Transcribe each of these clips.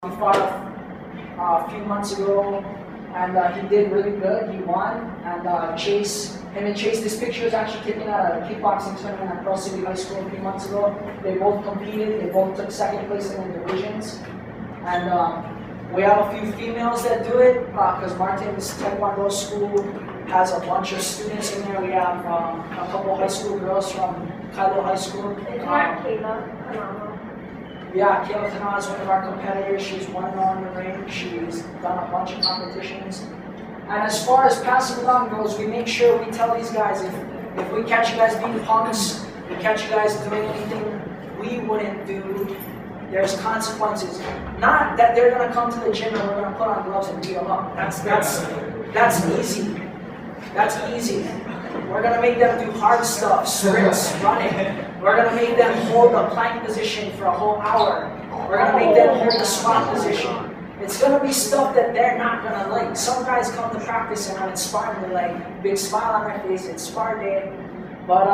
He fought a few months ago, and he did really good. He won, and him and Chase, this picture is actually taken at a kickboxing tournament at Pearl City High School a few months ago. They both competed. They both took second place in the divisions, and we have a few females that do it because Martin's Taekwondo school has a bunch of students in there. We have a couple high school girls from Kailo High School. Isn't that Kayla? Yeah, Kayla Kana is one of our competitors. She's 1-0 in the ring. She's done a bunch of competitions. And as far as passing along goes, we make sure we tell these guys if we catch you guys being punks, we catch you guys doing anything we wouldn't do, there's consequences. Not that they're gonna come to the gym and we're gonna put on gloves and beat them up. That's easy. That's easy. We're gonna make them do hard stuff, sprints, running. We're gonna make them hold a plank position for a whole hour. We're gonna make them hold the squat position. It's gonna be stuff that they're not gonna like. Some guys come to practice and when it's sparring, they're like, big smile on their face, it's spar day. But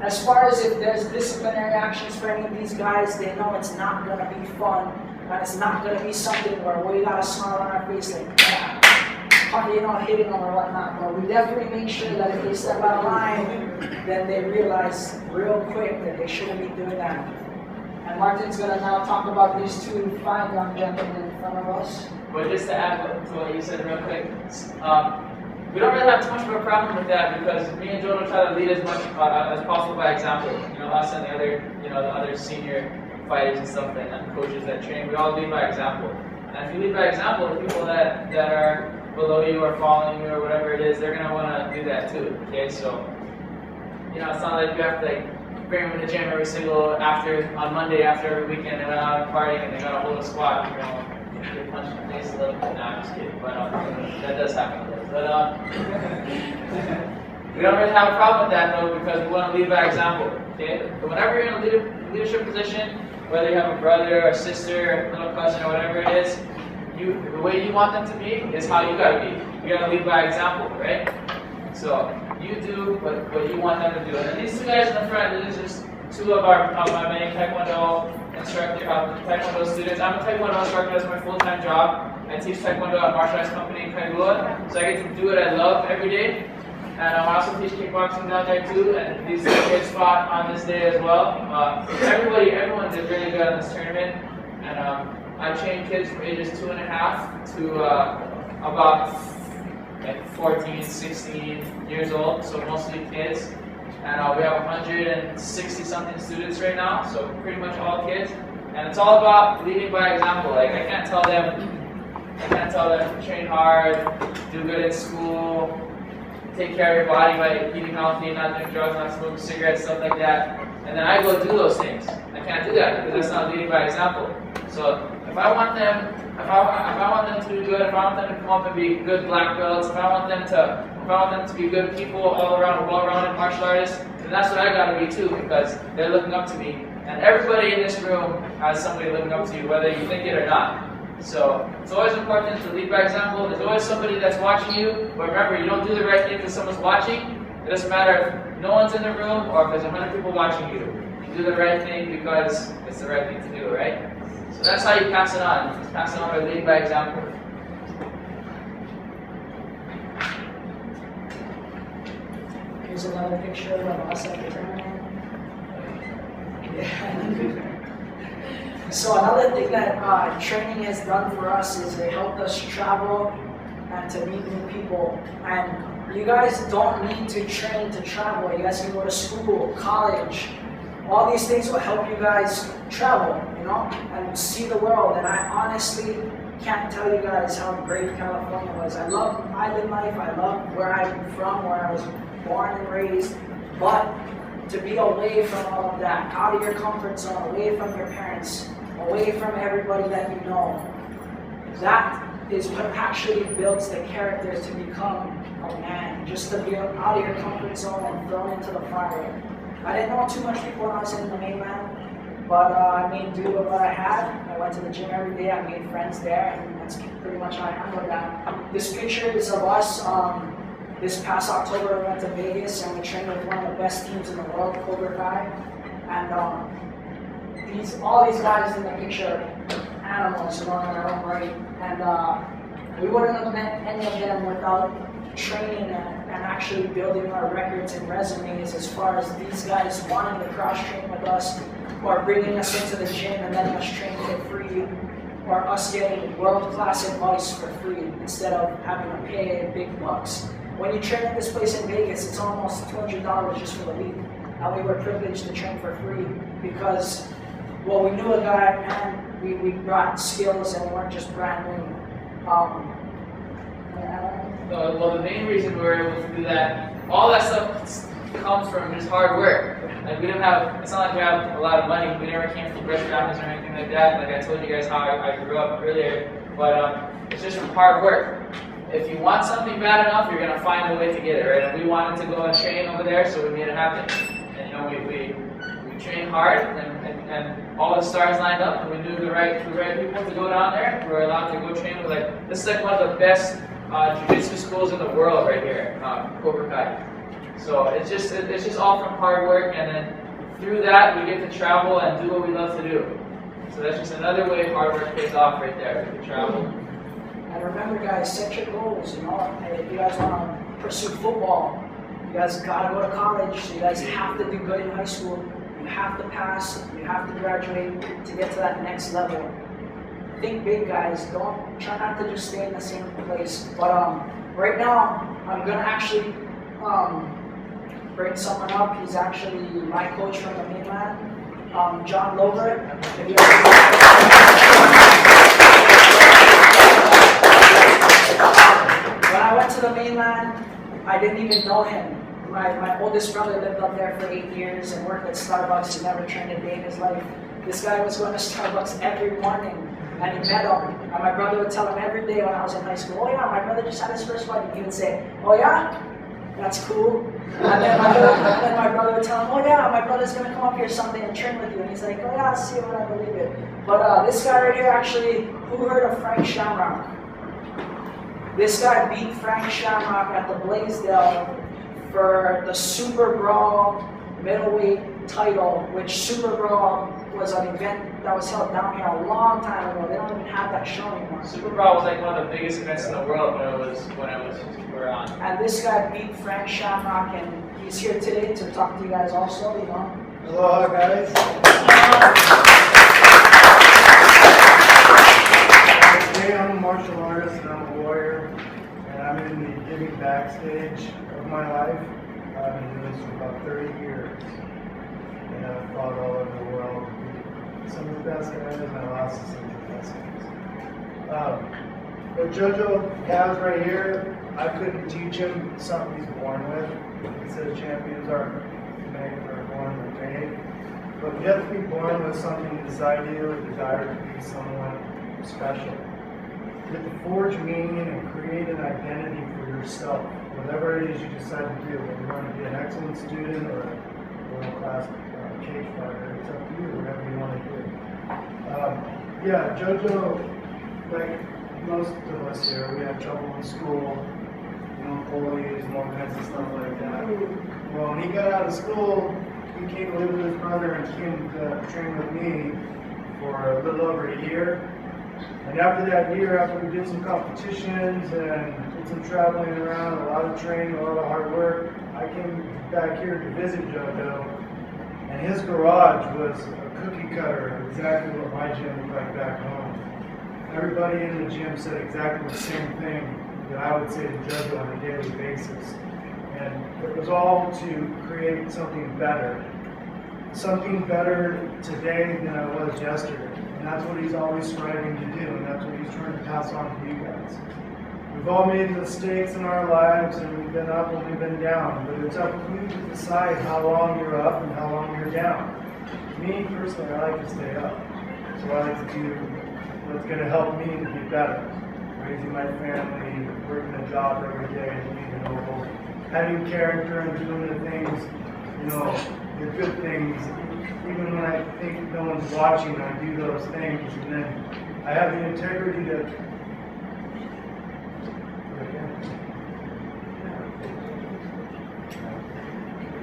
as far as if there's disciplinary actions for any of these guys, they know it's not gonna be fun, and it's not gonna be something where we got a smile on our face like, yeah, you know, hitting them or whatnot. But we definitely make sure that if they step out of line, then they realize real quick that they shouldn't be doing that. And Martin's going to now talk about these two fine young gentlemen in front of us. But just to add to what you said real quick, we don't really have too much of a problem with that because me and Jojo try to lead as much as possible by example. You know, us and the other senior fighters and stuff and coaches that train, we all lead by example. And if you lead by example, the people that are below you or following you or whatever it is, they're going to want to do that too. Okay, so you know, it's not like you have to bring them in the gym every single on Monday after every weekend they went out and partying and they got to hold a squat, you know, get punched in the face a little bit. Nah, I'm just kidding, but that does happen a little. But we don't really have a problem with that though because we want to lead by example. Okay, but whenever you're in a leadership position, whether you have a brother or sister or little cousin or whatever it is, the way you want them to be is how you gotta be. You gotta lead by example, right? So you do what you want them to do. And these two guys in the front, these are just two of my main Taekwondo Taekwondo students. I'm a Taekwondo instructor. That's my full-time job. I teach Taekwondo at Martial Arts Company in Kailua, so I get to do what I love every day. And I also teach kickboxing down there too. And these kids fought on this day as well. Everyone did really good on this tournament. And I train kids from ages 2.5 to about like 14, 16 years old, so mostly kids. And we have 160 something students right now, so pretty much all kids. And it's all about leading by example. Like I can't tell them to train hard, do good in school, take care of your body by eating healthy, not doing drugs, not smoking cigarettes, stuff like that. And then I go do those things. I can't do that because that's not leading by example. So if I want them to do good, if I want them to come up and be good black belts, if I want them to be good people all around, well-rounded martial artists, then that's what I gotta be too, because they're looking up to me. And everybody in this room has somebody looking up to you, whether you think it or not. So it's always important to lead by example. There's always somebody that's watching you, but remember, you don't do the right thing because someone's watching. It doesn't matter if no one's in the room or if there's 100 people watching you. You do the right thing because it's the right thing to do, right? So that's how you pass it on. Just pass it on by leading by example. Here's another picture of us at the tournament. Yeah. So another thing that training has done for us is it helped us travel and to meet new people. And you guys don't need to train to travel. You guys can go to school, college. All these things will help you guys travel, you know, and see the world. And I honestly can't tell you guys how great California was. I love island life. I love where I'm from, where I was born and raised. But to be away from all of that, out of your comfort zone, away from your parents, away from everybody that you know, that is what actually builds the character to become a man. Just to be out of your comfort zone and thrown into the fire. I didn't know too much before I was in the mainland, but I made do with what I had. I went to the gym every day, I made friends there, and that's pretty much how I handled that. This picture is of us. This past October we went to Vegas and we trained with one of the best teams in the world, Cobra Kai. And all these guys in the picture, animals along in their own right. And we wouldn't have met any of them without training and actually building our records and resumes as far as these guys wanting to cross-train with us or bringing us into the gym and letting us train for free or us getting world-class advice for free instead of having to pay big bucks. When you train at this place in Vegas, it's almost $200 just for the week. And we were privileged to train for free because, well, we knew a guy and we brought skills and we weren't just brand new. Well, the main reason we were able to do that, all that stuff comes from just hard work. Like we didn't have, it's not like we have a lot of money. We never came from rich families or anything like that. Like I told you guys how I grew up earlier, but it's just from hard work. If you want something bad enough, you're gonna find a way to get it, right? And we wanted to go and train over there, so we made it happen. And you know, we trained hard, and all the stars lined up, and we knew the right people to go down there. We were allowed to go train with this is like one of the best jiu-jitsu schools in the world right here, Cobra Kai. So it's just all from hard work, and then through that we get to travel and do what we love to do. So that's just another way hard work pays off right there. We can travel. And remember, guys, set your goals. You know, if you guys want to pursue football, you guys gotta go to college. So you guys have to do good in high school. You have to pass. You have to graduate to get to that next level. Think big, guys. Don't try not to just stay in the same place. But right now, I'm gonna actually bring someone up. He's actually my coach from the mainland, John Lover. When I went to the mainland, I didn't even know him. My oldest brother lived up there for 8 years and worked at Starbucks. He never trained a day in his life. This guy was going to Starbucks every morning, and he met him. And my brother would tell him every day when I was in high school, "Oh yeah, my brother just had his first fight." And he would say, "Oh yeah? That's cool." And then my brother would tell him, "Oh yeah, my brother's going to come up here someday and train with you." And he's like, "Oh yeah, I'll see it when I believe it." But this guy right here, actually, who heard of Frank Shamrock? This guy beat Frank Shamrock at the Blaisdell for the Super Brawl middleweight title, which Super Brawl was an event that was held down here a long time ago. They don't even have that show anymore. Super Brawl was like one of the biggest events in the world when it was around. And this guy beat Frank Shamrock, and he's here today to talk to you guys also, you know. Aloha, guys. Today I'm a martial artist and I'm a warrior, and I'm in the giving back stage of my life. I've been doing this for about 30 years, and I've fought all over the world. Some of the best guys, and I lost to some of the best guys. What Jojo has right here, I couldn't teach him something he's born with. He says champions aren't made, they're born, they're made. But you have to be born with something inside you, a desire to be someone special. You have to forge meaning and create an identity for yourself, whatever it is you decide to do. Whether you want to be an excellent student or a world-class cage fighter, it's up to you, whatever you want to do. Yeah, Jojo, like most of us here, we had trouble in school, bullies and all kinds of stuff like that. Well, when he got out of school, he came to live with his brother and came to train with me for a little over a year. And after that year, after we did some competitions and did some traveling around, a lot of training, a lot of hard work, I came back here to visit Jojo, and his garage was a cookie cutter, exactly what my gym looked like back home. Everybody in the gym said exactly the same thing that I would say to Jojo on a daily basis. And it was all to create something better today than I was yesterday. And that's what he's always striving to do, and that's what he's trying to pass on to you guys. We've all made mistakes in our lives, and we've been up and we've been down, but it's up to you to decide how long you're up and how long you're down. Me, personally, I like to stay up. So I like to do what's going to help me to be better. Raising my family, working a job every day, being noble, having character and doing the things, the good things. Even when I think no one's watching, I do those things, and then I have the integrity to.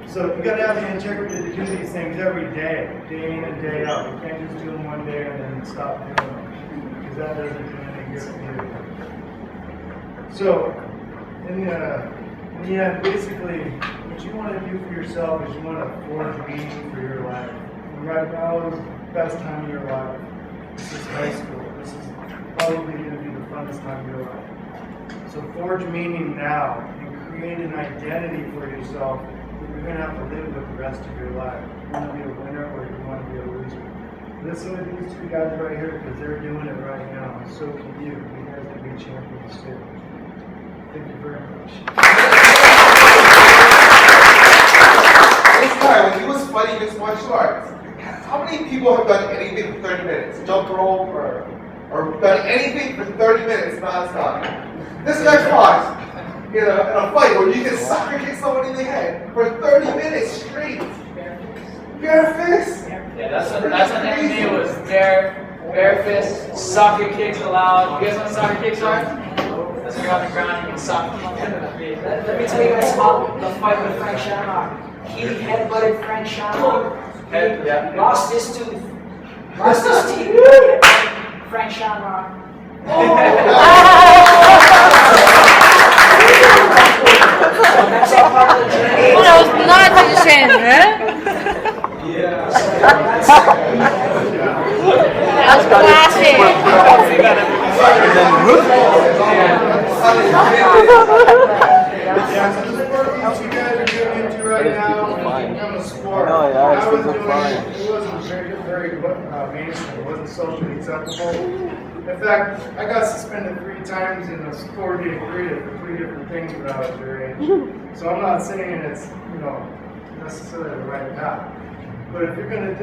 So you got to have the integrity to do these things every day, day in and day out. You can't just do them one day and then stop doing them. that doesn't do any good for you. So, in the end, basically, what you want to do for yourself is you want to forge meaning for your life. And right now is the best time of your life. This is high school. This is probably going to be the funnest time of your life. So forge meaning now and create an identity for yourself that you're going to have to live with the rest of your life. You want to be a winner or you want to be a loser. Listen to these two guys right here because they're doing it right now. And so can you. You guys can be champions too. Thank you very much. This guy, when he was fighting mixed martial arts, how many people have done anything for 30 minutes? Jump rope or done anything for 30 minutes non-stop? This guy fought in a fight where you can soccer kick someone in the head for 30 minutes straight. Bare fist? Yeah, that's the name of it was bare fist, soccer kicks allowed. You guys know what soccer kicks are? That's when you're on the ground and you can soccer kick into the feet. Let me tell you guys about the fight with Frank Shamrock. He headbutted Frank Shamrock. Yeah. Lost his tooth. Lost his teeth. Frank Shamrock. That's all part of the journey. That was not a shame, eh? That's classic. What you guys are getting into right now is become a sport. I know, yeah, When it's I was super doing fun. it wasn't very mainstream. It wasn't socially acceptable. In fact, I got suspended 3 times in a 4-day period for 3 different things when I was your age. So I'm not saying it's, necessarily the right path. But if you're going to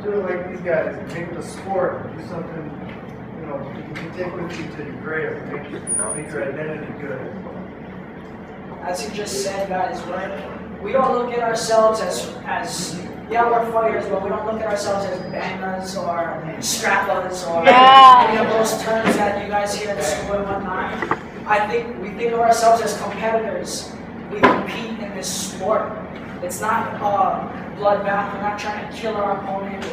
do it like these guys. Make it a sport. Do something, you can take with you to your grave and make your identity good. As you just said, guys, we don't look at ourselves as yeah, we're fighters, but we don't look at ourselves as bangers or strappers or any of those terms that you guys hear in school and whatnot. I think we think of ourselves as competitors. We compete in this sport. It's not a bloodbath. We're not trying to kill our opponent.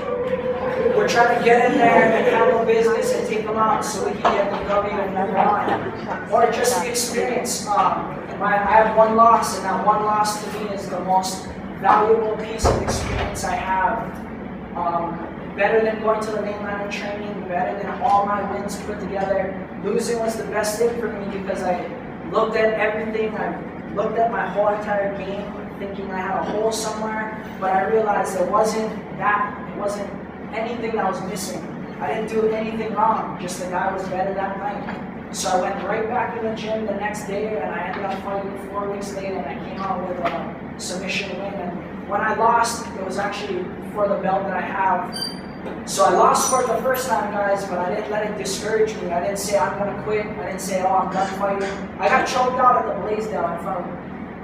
We're trying to get in there and handle business and take them out so we can get the W and move on. Or just the experience. I have one loss, and that one loss to me is the most valuable piece of experience I have. Better than going to the mainland and training, better than all my wins put together. Losing was the best thing for me because I looked at everything. I looked at my whole entire game thinking I had a hole somewhere, but I realized there wasn't anything that was missing. I didn't do anything wrong, just the guy was better that night. So I went right back in the gym the next day, and I ended up fighting 4 weeks later, and I came out with a submission win. And when I lost, it was actually for the belt that I have. So I lost for the first time, guys, but I didn't let it discourage me. I didn't say I'm going to quit. I didn't say, oh, I'm done fighting. I got choked out at the Blaisdell in front of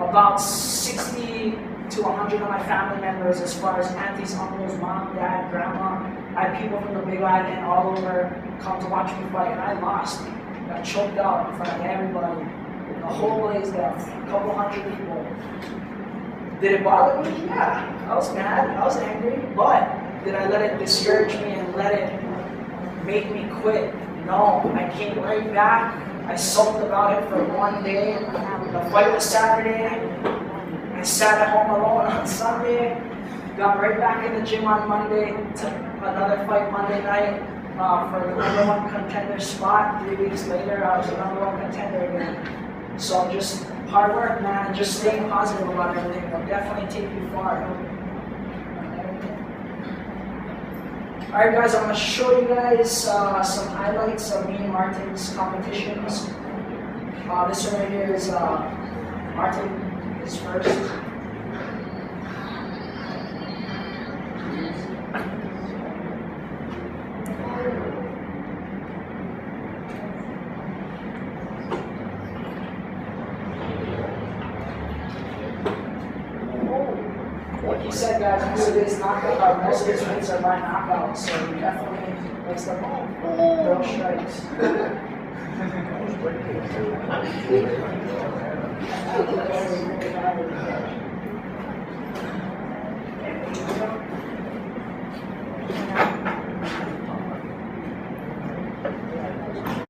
about 60 to 100 of my family members, as far as aunties, uncles, mom, dad, grandma. I had people from the Big Island all over come to watch me fight, and I lost. Got choked out in front of everybody. The whole Blaisdell, a couple hundred people. Did it bother me? Yeah. I was mad. I was angry. But did I let it discourage me and let it make me quit? No. I came right back. I sulked about it for one day. The fight was Saturday. I sat at home alone on Sunday. Got right back in the gym on Monday. Took another fight Monday night for the #1 contender spot. 3 weeks later, I was the #1 contender again. So I'm just hard work, man, and just staying positive about everything will definitely take you far. Alright guys, I'm going to show you guys some highlights of me and Martin's competitions. This one right here is Martin is first. Like he said, guys, most of his knockout, most of his wins are by knockout, so he definitely makes them throw strikes.